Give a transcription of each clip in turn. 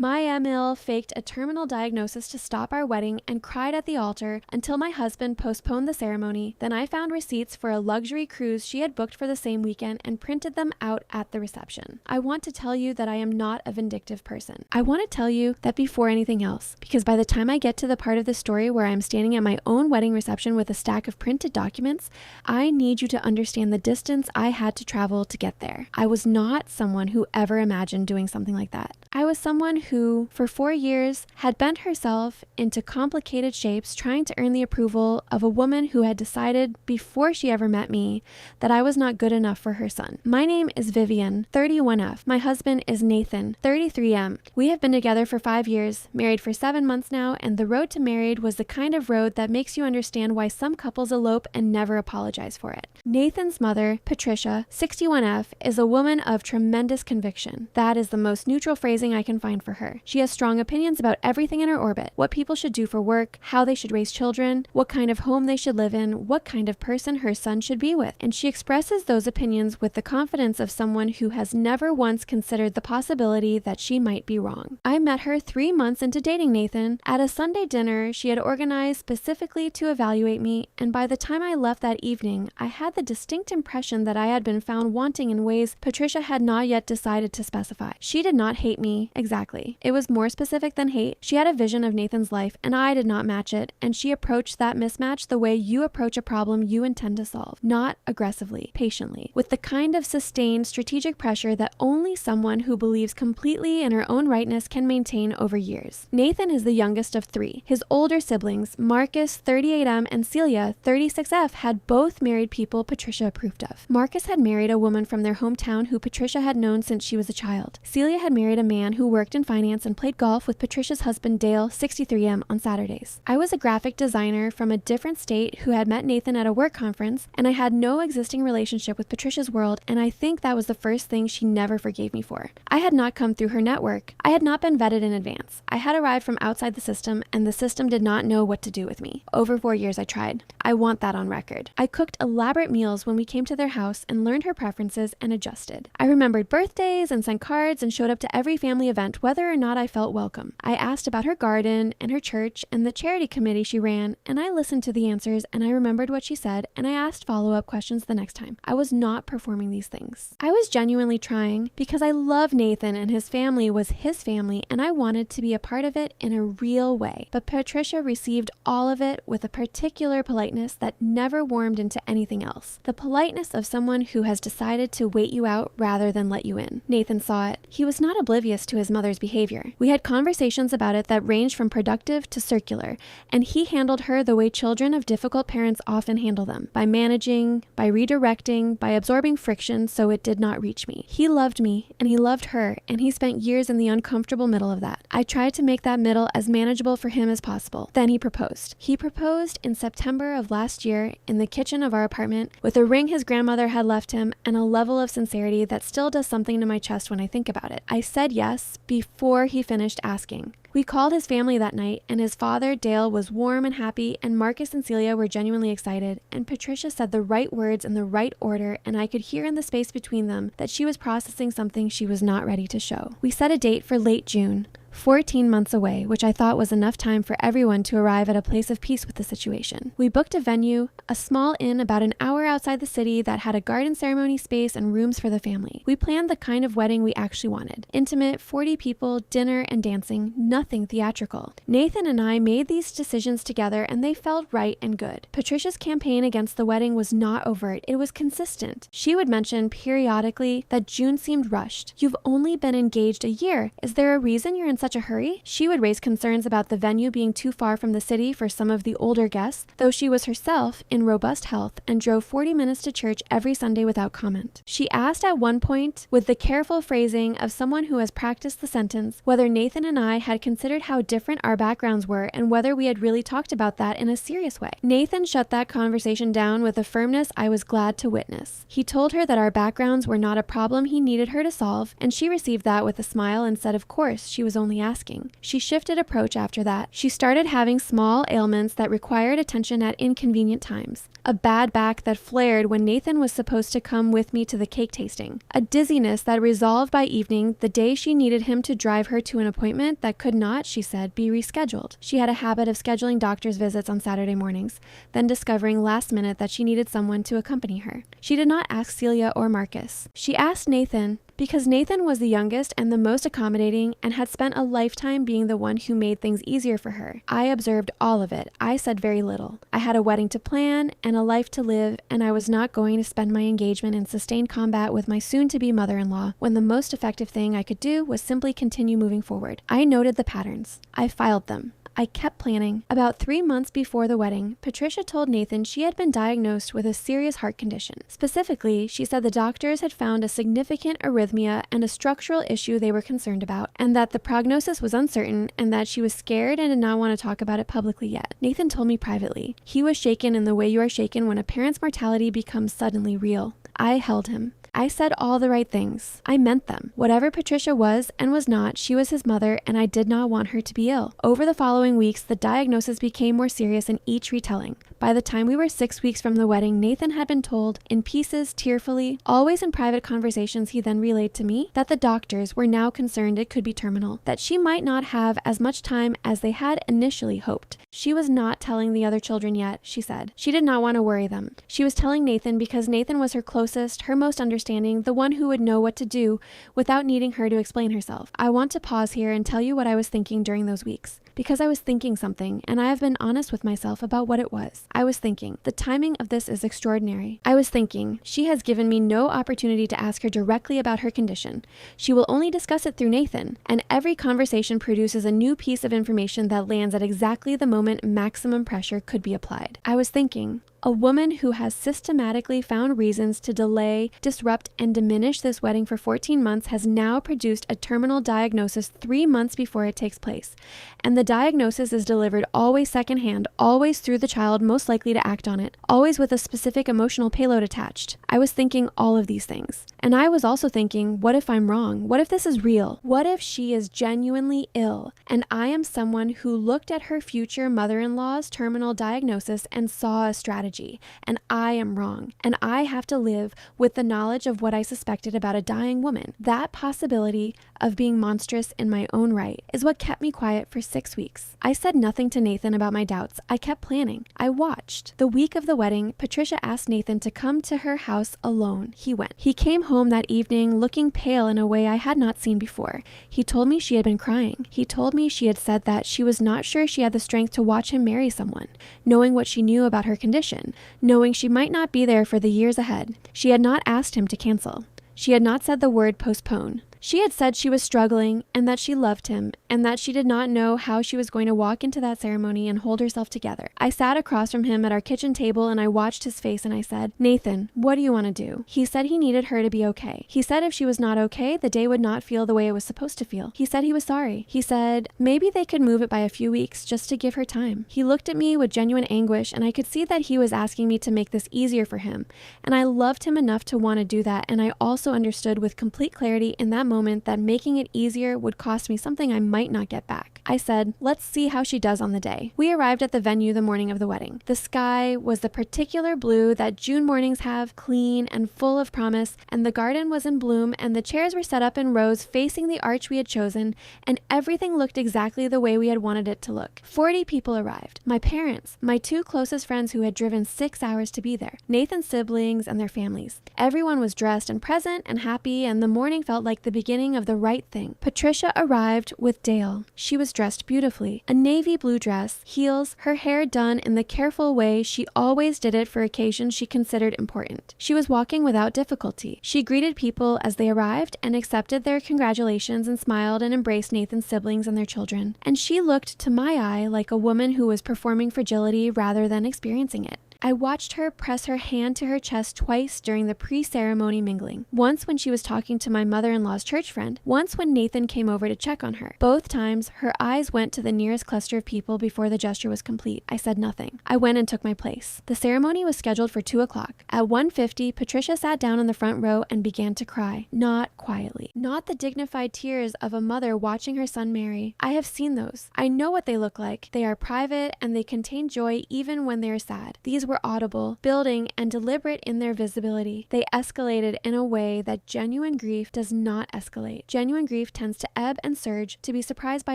My Emil faked a terminal diagnosis to stop our wedding and cried at the altar until my husband postponed the ceremony. Then I found receipts for a luxury cruise she had booked for the same weekend and printed them out at the reception. I want to tell you that I am not a vindictive person. I want to tell you that before anything else, because by the time I get to the part of the story where I'm standing at my own wedding reception with a stack of printed documents, I need you to understand the distance I had to travel to get there. I was not someone who ever imagined doing something like that. I was someone who, for 4 years, had bent herself into complicated shapes trying to earn the approval of a woman who had decided before she ever met me that I was not good enough for her son. My name is Vivian, 31F. My husband is Nathan, 33M. We have been together for 5 years, married for 7 months now, and the road to married was the kind of road that makes you understand why some couples elope and never apologize for it. Nathan's mother, Patricia, 61F, is a woman of tremendous conviction. That is the most neutral phrasing I can find for her. She has strong opinions about everything in her orbit: what people should do for work, how they should raise children, what kind of home they should live in, what kind of person her son should be with. And she expresses those opinions with the confidence of someone who has never once considered the possibility that she might be wrong. I met her 3 months into dating Nathan at a Sunday dinner she had organized specifically to evaluate me, and by the time I left that evening, I had the distinct impression that I had been found wanting in ways Patricia had not yet decided to specify. She did not hate me exactly. It was more specific than hate. She had a vision of Nathan's life, and I did not match it, and she approached that mismatch the way you approach a problem you intend to solve. Not aggressively, patiently, with the kind of sustained strategic pressure that only someone who believes completely in her own rightness can maintain over years. Nathan is the youngest of 3. His older siblings, Marcus, 38M, and Celia, 36F, had both married people Patricia approved of. Marcus had married a woman from their hometown who Patricia had known since she was a child. Celia had married a man who worked in finance and played golf with Patricia's husband Dale, 63M, on Saturdays. I was a graphic designer from a different state who had met Nathan at a work conference, and I had no existing relationship with Patricia's world, and I think that was the first thing she never forgave me for. I had not come through her network. I had not been vetted in advance. I had arrived from outside the system, and the system did not know what to do with me. Over 4 years I tried. I want that on record. I cooked elaborate meals when we came to their house and learned her preferences and adjusted. I remembered birthdays and sent cards and showed up to every family event whether or not I felt welcome. I asked about her garden and her church and the charity committee she ran, and I listened to the answers and I remembered what she said, and I asked follow-up questions the next time. I was not performing these things. I was genuinely trying because I love Nathan and his family was his family, and I wanted to be a part of it in a real way. But Patricia received all of it with a particular politeness that never warmed into anything else. The politeness of someone who has decided to wait you out rather than let you in. Nathan saw it. He was not oblivious to his mother's behavior. We had conversations about it that ranged from productive to circular, and he handled her the way children of difficult parents often handle them, by managing, by redirecting, by absorbing friction so it did not reach me. He loved me, and he loved her, and he spent years in the uncomfortable middle of that. I tried to make that middle as manageable for him as possible. Then he proposed. He proposed in September of last year in the kitchen of our apartment with a ring his grandmother had left him and a level of sincerity that still does something to my chest when I think about it. I said yes before he finished asking. We called his family that night, and his father, Dale, was warm and happy, and Marcus and Celia were genuinely excited, and Patricia said the right words in the right order, and I could hear in the space between them that she was processing something she was not ready to show. We set a date for late June. 14 months away, which I thought was enough time for everyone to arrive at a place of peace with the situation. We booked a venue, a small inn about an hour outside the city that had a garden ceremony space and rooms for the family. We planned the kind of wedding we actually wanted. Intimate, 40 people, dinner and dancing, nothing theatrical. Nathan and I made these decisions together and they felt right and good. Patricia's campaign against the wedding was not overt, it was consistent. She would mention periodically that June seemed rushed. You've only been engaged a year. Is there a reason you're in such a hurry? She would raise concerns about the venue being too far from the city for some of the older guests, though she was herself in robust health and drove 40 minutes to church every Sunday without comment. She asked at one point, with the careful phrasing of someone who has practiced the sentence, whether Nathan and I had considered how different our backgrounds were and whether we had really talked about that in a serious way. Nathan shut that conversation down with a firmness I was glad to witness. He told her that our backgrounds were not a problem he needed her to solve, and she received that with a smile and said of course she was only only asking. She shifted approach after that. She started having small ailments that required attention at inconvenient times. A bad back that flared when Nathan was supposed to come with me to the cake tasting. A dizziness that resolved by evening the day she needed him to drive her to an appointment that could not, she said, be rescheduled. She had a habit of scheduling doctor's visits on Saturday mornings, then discovering last minute that she needed someone to accompany her. She did not ask Celia or Marcus. She asked Nathan, because Nathan was the youngest and the most accommodating and had spent a lifetime being the one who made things easier for her. I observed all of it. I said very little. I had a wedding to plan and a life to live, and I was not going to spend my engagement in sustained combat with my soon-to-be mother-in-law when the most effective thing I could do was simply continue moving forward. I noted the patterns. I filed them. I kept planning. About 3 months before the wedding, Patricia told Nathan she had been diagnosed with a serious heart condition. Specifically, she said the doctors had found a significant arrhythmia and a structural issue they were concerned about, and that the prognosis was uncertain and that she was scared and did not want to talk about it publicly yet. Nathan told me privately. He was shaken in the way you are shaken when a parent's mortality becomes suddenly real. I held him. I said all the right things. I meant them. Whatever Patricia was and was not, she was his mother, and I did not want her to be ill. Over the following weeks, the diagnosis became more serious in each retelling. By the time we were 6 weeks from the wedding, Nathan had been told, in pieces, tearfully, always in private conversations he then relayed to me, that the doctors were now concerned it could be terminal, that she might not have as much time as they had initially hoped. She was not telling the other children yet, she said. She did not want to worry them. She was telling Nathan because Nathan was her closest, her most understanding, the one who would know what to do without needing her to explain herself. I want to pause here and tell you what I was thinking during those weeks. Because I was thinking something, and I have been honest with myself about what it was. I was thinking, the timing of this is extraordinary. I was thinking, she has given me no opportunity to ask her directly about her condition. She will only discuss it through Nathan, and every conversation produces a new piece of information that lands at exactly the moment maximum pressure could be applied. I was thinking, a woman who has systematically found reasons to delay, disrupt, and diminish this wedding for 14 months has now produced a terminal diagnosis 3 months before it takes place. And the diagnosis is delivered always secondhand, always through the child most likely to act on it, always with a specific emotional payload attached. I was thinking all of these things. And I was also thinking, what if I'm wrong? What if this is real? What if she is genuinely ill, and I am someone who looked at her future mother-in-law's terminal diagnosis and saw a strategy, and I am wrong, and I have to live with the knowledge of what I suspected about a dying woman. That possibility of being monstrous in my own right is what kept me quiet for 6 weeks. I said nothing to Nathan about my doubts. I kept planning. I watched. The week of the wedding, Patricia asked Nathan to come to her house alone. He went. He came home that evening looking pale in a way I had not seen before. He told me she had been crying. He told me she had said that she was not sure she had the strength to watch him marry someone, knowing what she knew about her condition, knowing she might not be there for the years ahead. She had not asked him to cancel. She had not said the word postpone. She had said she was struggling and that she loved him and that she did not know how she was going to walk into that ceremony and hold herself together. I sat across from him at our kitchen table and I watched his face and I said, "Nathan, what do you want to do?" He said he needed her to be okay. He said if she was not okay, the day would not feel the way it was supposed to feel. He said he was sorry. He said maybe they could move it by a few weeks just to give her time. He looked at me with genuine anguish and I could see that he was asking me to make this easier for him. And I loved him enough to want to do that, and I also understood with complete clarity in that moment that making it easier would cost me something I might not get back. I said, let's see how she does on the day. We arrived at the venue the morning of the wedding. The sky was the particular blue that June mornings have, clean and full of promise, and the garden was in bloom, and the chairs were set up in rows facing the arch we had chosen, and everything looked exactly the way we had wanted it to look. 40 people arrived. My parents, my 2 closest friends who had driven 6 hours to be there, Nathan's siblings and their families. Everyone was dressed and present and happy, and the morning felt like the beginning of the right thing. Patricia arrived with Dale. She was dressed beautifully. A navy blue dress, heels, her hair done in the careful way she always did it for occasions she considered important. She was walking without difficulty. She greeted people as they arrived and accepted their congratulations and smiled and embraced Nathan's siblings and their children. And she looked, to my eye, like a woman who was performing fragility rather than experiencing it. I watched her press her hand to her chest twice during the pre-ceremony mingling. Once when she was talking to my mother-in-law's church friend, once when Nathan came over to check on her. Both times, her eyes went to the nearest cluster of people before the gesture was complete. I said nothing. I went and took my place. The ceremony was scheduled for 2 o'clock. At 1:50, Patricia sat down in the front row and began to cry. Not quietly. Not the dignified tears of a mother watching her son marry. I have seen those. I know what they look like. They are private and they contain joy even when they are sad. These were audible, building, and deliberate in their visibility. They escalated in a way that genuine grief does not escalate. Genuine grief tends to ebb and surge, to be surprised by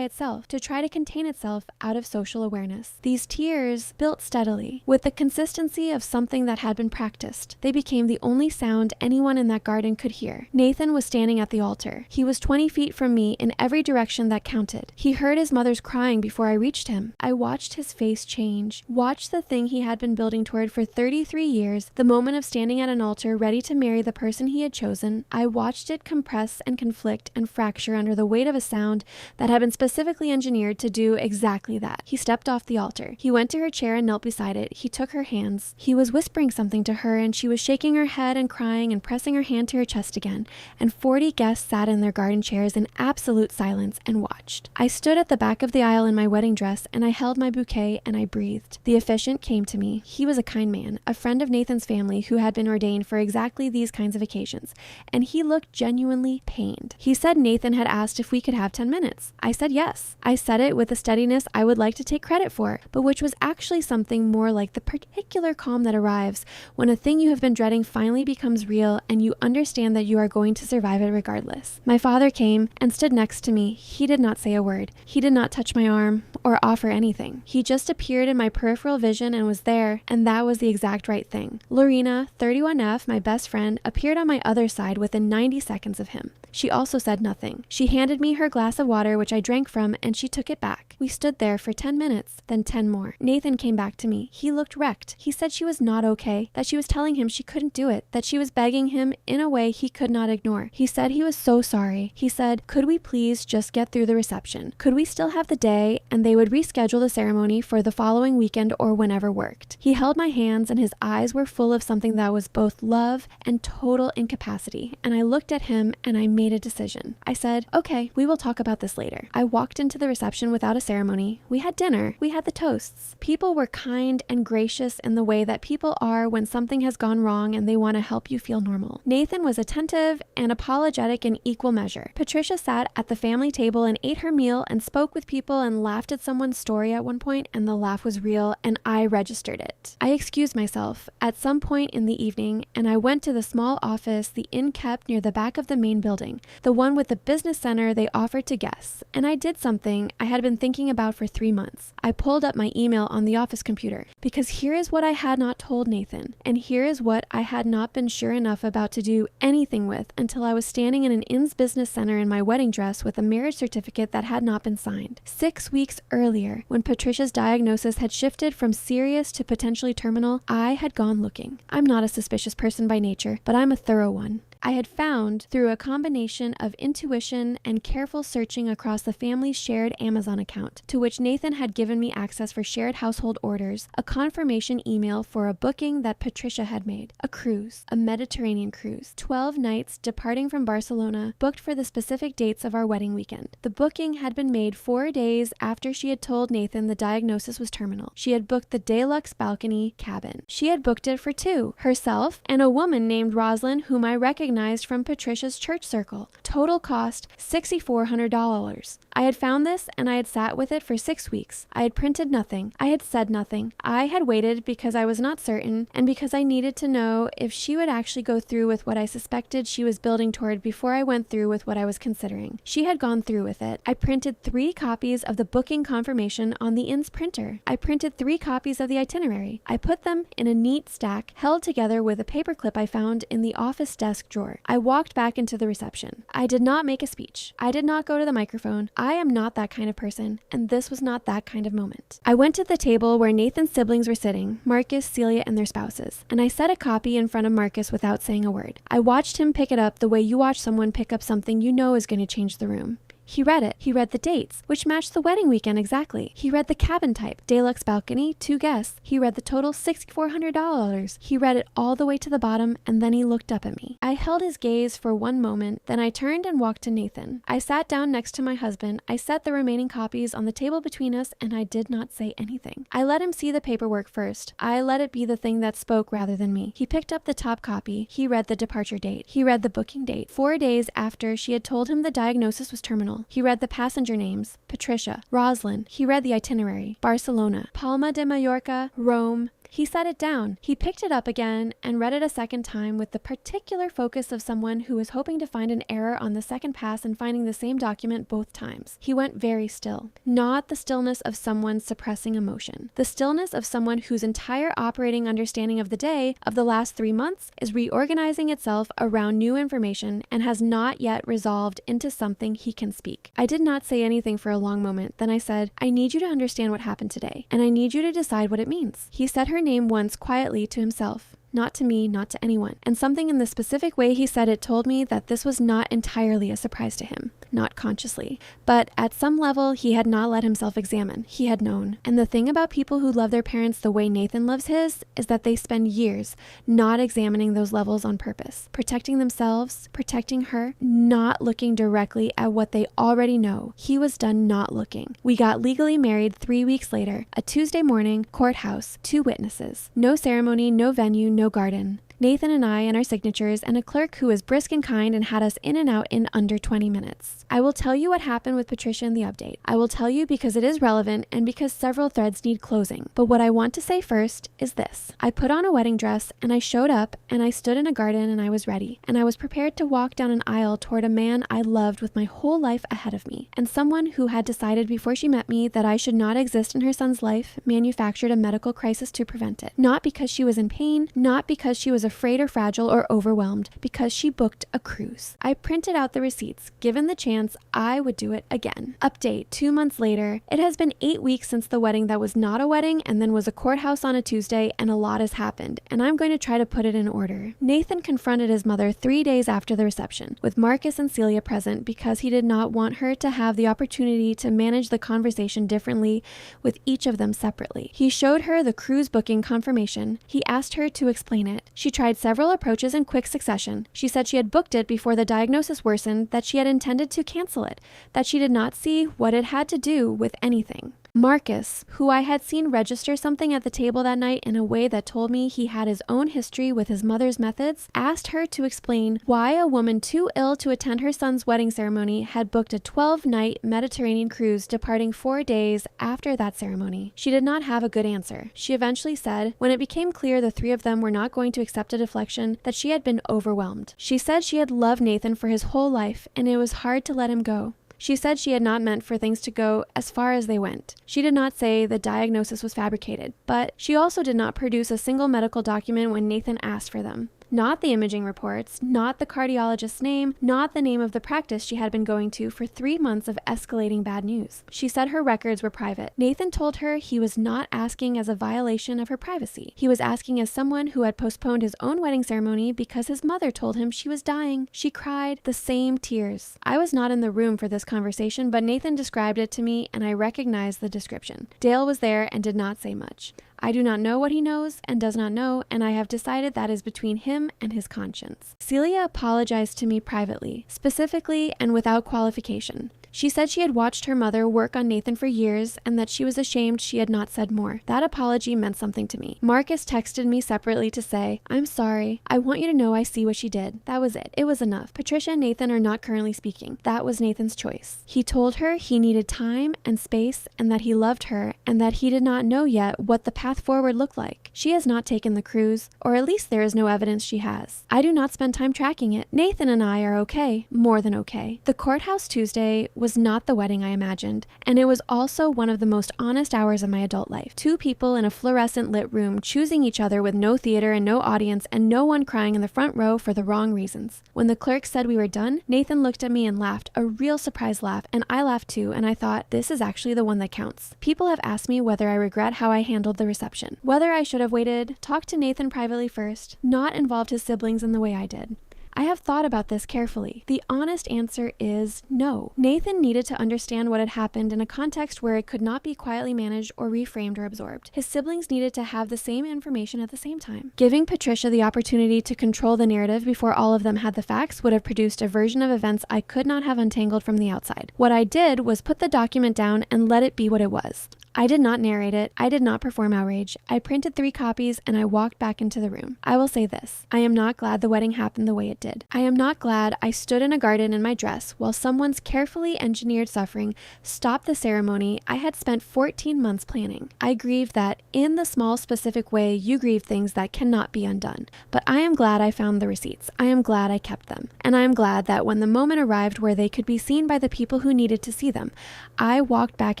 itself, to try to contain itself out of social awareness. These tears built steadily, with the consistency of something that had been practiced. They became the only sound anyone in that garden could hear. Nathan was standing at the altar. He was 20 feet from me in every direction that counted. He heard his mother's crying before I reached him. I watched his face change, watched the thing he had been building toward for 33 years, the moment of standing at an altar ready to marry the person he had chosen. I watched it compress and conflict and fracture under the weight of a sound that had been specifically engineered to do exactly that. He stepped off the altar. He went to her chair and knelt beside it. He took her hands. He was whispering something to her, and she was shaking her head and crying and pressing her hand to her chest again. And 40 guests sat in their garden chairs in absolute silence and watched. I stood at the back of the aisle in my wedding dress, and I held my bouquet and I breathed. The officiant came to me. He was a kind man, a friend of Nathan's family who had been ordained for exactly these kinds of occasions, and he looked genuinely pained. He said Nathan had asked if we could have 10 minutes. I said yes. I said it with a steadiness I would like to take credit for, but which was actually something more like the particular calm that arrives when a thing you have been dreading finally becomes real and you understand that you are going to survive it regardless. My father came and stood next to me. He did not say a word. He did not touch my arm or offer anything. He just appeared in my peripheral vision and was there, and that was the exact right thing. Lorena, 31F, my best friend, appeared on my other side within 90 seconds of him. She also said nothing. She handed me her glass of water, which I drank from, and she took it back. We stood there for 10 minutes, then 10 more. Nathan came back to me. He looked wrecked. He said she was not okay, that she was telling him she couldn't do it, that she was begging him in a way he could not ignore. He said he was so sorry. He said, could we please just get through the reception? Could we still have the day, and they would reschedule the ceremony for the following weekend or whenever worked. He held my hands, and his eyes were full of something that was both love and total incapacity, and I looked at him and I made a decision. I said, okay, we will talk about this later. I walked into the reception without a ceremony. We had dinner. We had the toasts. People were kind and gracious in the way that people are when something has gone wrong and they want to help you feel normal. Nathan was attentive and apologetic in equal measure. Patricia sat at the family table and ate her meal and spoke with people and laughed at someone's story at one point, and the laugh was real and I registered it. I excused myself at some point in the evening and I went to the small office the inn kept near the back of the main building, the one with the business center they offered to guests, and I did something I had been thinking about for 3 months. I pulled up my email on the office computer, because here is what I had not told Nathan, and here is what I had not been sure enough about to do anything with until I was standing in an inn's business center in my wedding dress with a marriage certificate that had not been signed. 6 weeks earlier, when Patricia's diagnosis had shifted from serious to potentially terminal, I had gone looking. I'm not a suspicious person by nature, but I'm a thorough one. I had found, through a combination of intuition and careful searching across the family's shared Amazon account, to which Nathan had given me access for shared household orders, a confirmation email for a booking that Patricia had made. A cruise, a Mediterranean cruise, 12 nights departing from Barcelona, booked for the specific dates of our wedding weekend. The booking had been made 4 days after she had told Nathan the diagnosis was terminal. She had booked the deluxe balcony cabin. She had booked it for 2, herself and a woman named Rosalind, whom I recognized from Patricia's church circle. Total cost $6,400. I had found this and I had sat with it for 6 weeks. I had printed nothing. I had said nothing. I had waited because I was not certain and because I needed to know if she would actually go through with what I suspected she was building toward before I went through with what I was considering. She had gone through with it. I printed 3 copies of the booking confirmation on the inn's printer. I printed 3 copies of the itinerary. I put them in a neat stack held together with a paperclip I found in the office desk drawer. I walked back into the reception. I did not make a speech. I did not go to the microphone. I am not that kind of person, and this was not that kind of moment. I went to the table where Nathan's siblings were sitting, Marcus, Celia, and their spouses, and I set a copy in front of Marcus without saying a word. I watched him pick it up the way you watch someone pick up something you know is going to change the room. He read it. He read the dates, which matched the wedding weekend exactly. He read the cabin type, deluxe balcony, 2 guests. He read the total $6,400. He read it all the way to the bottom, and then he looked up at me. I held his gaze for one moment, then I turned and walked to Nathan. I sat down next to my husband. I set the remaining copies on the table between us, and I did not say anything. I let him see the paperwork first. I let it be the thing that spoke rather than me. He picked up the top copy. He read the departure date. He read the booking date, 4 days after she had told him the diagnosis was terminal. He read the passenger names, Patricia, Roslyn. He read the itinerary, Barcelona, Palma de Mallorca, Rome. He set it down. He picked it up again and read it a second time with the particular focus of someone who was hoping to find an error on the second pass and finding the same document both times. He went very still. Not the stillness of someone suppressing emotion. The stillness of someone whose entire operating understanding of the day of the last 3 months is reorganizing itself around new information and has not yet resolved into something he can speak. I did not say anything for a long moment. Then I said, I need you to understand what happened today, and I need you to decide what it means. He said her name once quietly to himself. Not to me, not to anyone. And something in the specific way he said it told me that this was not entirely a surprise to him. Not consciously. But at some level, he had not let himself examine. He had known. And the thing about people who love their parents the way Nathan loves his is that they spend years not examining those levels on purpose. Protecting themselves, protecting her, not looking directly at what they already know. He was done not looking. We got legally married 3 weeks later. A Tuesday morning, courthouse, 2 witnesses. No ceremony, no venue, no garden. Nathan and I and our signatures and a clerk who was brisk and kind and had us in and out in under 20 minutes. I will tell you what happened with Patricia in the update. I will tell you because it is relevant and because several threads need closing. But what I want to say first is this. I put on a wedding dress and I showed up and I stood in a garden and I was ready. And I was prepared to walk down an aisle toward a man I loved with my whole life ahead of me. And someone who had decided before she met me that I should not exist in her son's life manufactured a medical crisis to prevent it. Not because she was in pain, not because she was afraid or fragile or overwhelmed, because she booked a cruise. I printed out the receipts. Given the chance, I would do it again. Update 2 months later. It has been 8 weeks since the wedding that was not a wedding and then was a courthouse on a Tuesday, and a lot has happened, and I'm going to try to put it in order. Nathan confronted his mother 3 days after the reception, with Marcus and Celia present because he did not want her to have the opportunity to manage the conversation differently with each of them separately. He showed her the cruise booking confirmation. He asked her to explain it. She tried several approaches in quick succession. She said she had booked it before the diagnosis worsened, that she had intended to cancel it, that she did not see what it had to do with anything. Marcus, who I had seen register something at the table that night in a way that told me he had his own history with his mother's methods, asked her to explain why a woman too ill to attend her son's wedding ceremony had booked a 12-night Mediterranean cruise departing 4 days after that ceremony. She did not have a good answer. She eventually said, when it became clear the 3 of them were not going to accept a deflection, that she had been overwhelmed. She said she had loved Nathan for his whole life, and it was hard to let him go. She said she had not meant for things to go as far as they went. She did not say the diagnosis was fabricated, but she also did not produce a single medical document when Nathan asked for them. Not the imaging reports, not the cardiologist's name, not the name of the practice she had been going to for 3 months of escalating bad news. She said her records were private. Nathan told her he was not asking as a violation of her privacy. He was asking as someone who had postponed his own wedding ceremony because his mother told him she was dying. She cried the same tears. I was not in the room for this conversation, but Nathan described it to me and I recognized the description. Dale was there and did not say much. I do not know what he knows and does not know, and I have decided that is between him and his conscience. Celia apologized to me privately, specifically and without qualification. She said she had watched her mother work on Nathan for years and that she was ashamed she had not said more. That apology meant something to me. Marcus texted me separately to say, I'm sorry. I want you to know I see what she did. That was it. It was enough. Patricia and Nathan are not currently speaking. That was Nathan's choice. He told her he needed time and space and that he loved her and that he did not know yet what the path forward looked like. She has not taken the cruise, or at least there is no evidence she has. I do not spend time tracking it. Nathan and I are okay. More than okay. The courthouse Tuesday was not the wedding I imagined, and it was also one of the most honest hours of my adult life. 2 people in a fluorescent lit room choosing each other with no theater and no audience and no one crying in the front row for the wrong reasons. When the clerk said we were done, Nathan looked at me and laughed, a real surprised laugh, and I laughed too, and I thought, this is actually the one that counts. People have asked me whether I regret how I handled the reception, whether I should have waited, talked to Nathan privately first, not involved his siblings in the way I did. I have thought about this carefully. The honest answer is no. Nathan needed to understand what had happened in a context where it could not be quietly managed or reframed or absorbed. His siblings needed to have the same information at the same time. Giving Patricia the opportunity to control the narrative before all of them had the facts would have produced a version of events I could not have untangled from the outside. What I did was put the document down and let it be what it was. I did not narrate it. I did not perform outrage. I printed 3 copies and I walked back into the room. I will say this. I am not glad the wedding happened the way it did. I am not glad I stood in a garden in my dress while someone's carefully engineered suffering stopped the ceremony I had spent 14 months planning. I grieve that in the small specific way you grieve things that cannot be undone. But I am glad I found the receipts. I am glad I kept them. And I am glad that when the moment arrived where they could be seen by the people who needed to see them, I walked back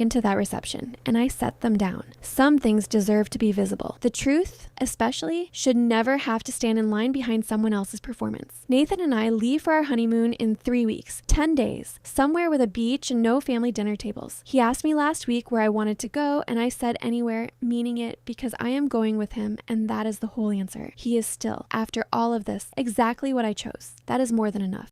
into that reception and I set them down. Some things deserve to be visible. The truth, especially, should never have to stand in line behind someone else's performance. Nathan and I leave for our honeymoon in 3 weeks, 10 days, somewhere with a beach and no family dinner tables. He asked me last week where I wanted to go, and I said anywhere, meaning it, because I am going with him, and that is the whole answer. He is still, after all of this, exactly what I chose. That is more than enough.